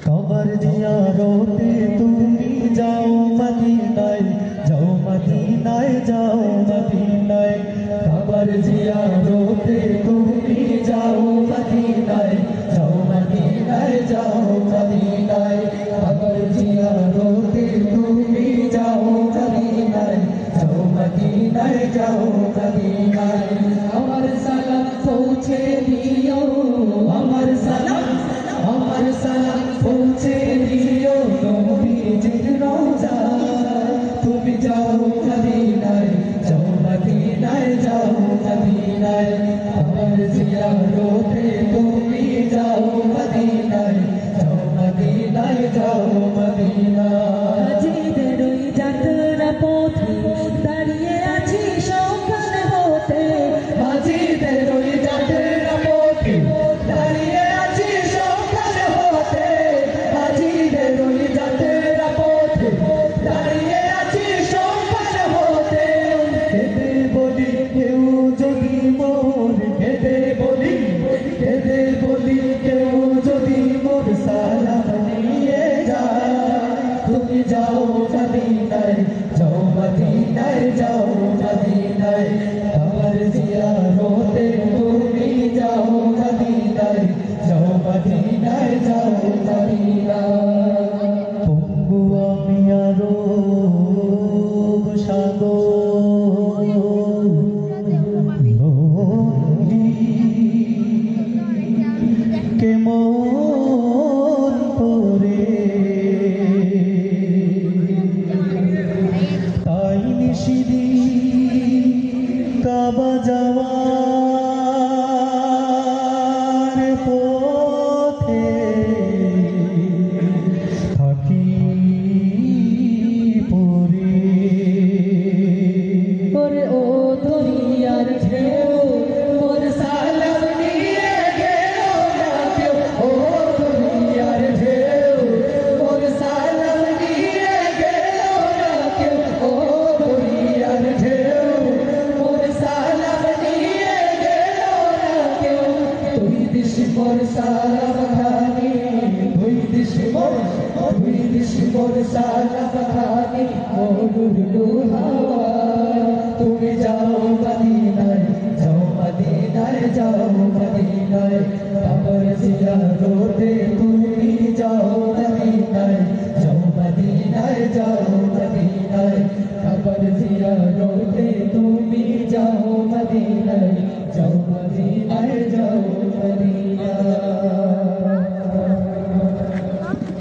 সবার জিয়ারতে তুমি যাও মদিনায়, যাও মদিনায়, যাও মদিনায়। সবার জিয়ারতে তুমি যাও মদিনায়, যাও মদিনায়, যাও মদিনায়। সবার জিয়ারতে তুমি যাও মদিনায়, যাও মদিনায়, যাও মদিনায়। আমার সালাম পৌঁছে দিও, আমার সালাম পৌঁছে দিও নবীজির রওজায়। তুমি যাও মদিনায়, যাও মদিনায়, যাও মদিনায়। আমার জিয়ারতে তুমি যাও মদিনায়, যাও মদিনায়, যাও মদিনায়। হাজিদের ওই যাত্রা পথে দাঁড়িয়ে আছি সকাল হতে, হাজিদের ওই যাত্রা পথে দাঁড়িয়ে আছি সকাল হতে, হাজিদের ওই যাত্রা পথে দাঁড়িয়ে আছি সকাল হতে। হেঁটে বলি কেউ যদি মোর, হেঁটে বলি কেউ যদি মোর সালাম নিয়ে যায়। তুমি যাও মদিনায়, যাও মদিনায়, যাও মদিনায়। আমার জিয়ারতে তুমি যাও মদিনায়, যাও মদিনায়, যাও মদিনায়। পঙ্গু আমি আরো সাগর নদী কেমন করে তাই নিশিদি কাবা যাওয়ার পথে থাকি পরে। ওরে ও দরিয়ার ঢেউ মোর সালাম নিয়ে গেল না কেউ, ও দুনিয়ার ঢেউ মোর সালাম নিয়ে গেল না কেউ, ও দুনিয়ার ঢেউ মোর সালাম নিয়ে গেল না কেউ। তুই দিস মোর সালাম খানি, তুই দিস মোর সালাম খানি মরুর হাওয়া। তুমি যাও মদিনায়, যাও মদিনায়, যাও মদিনায়। আমার জিয়ারতে তুমি যাও মদিনায়, যাও মদিনায়, যাও মদিনায়। আমার জিয়ারতে তুমি যাও মদিনায়,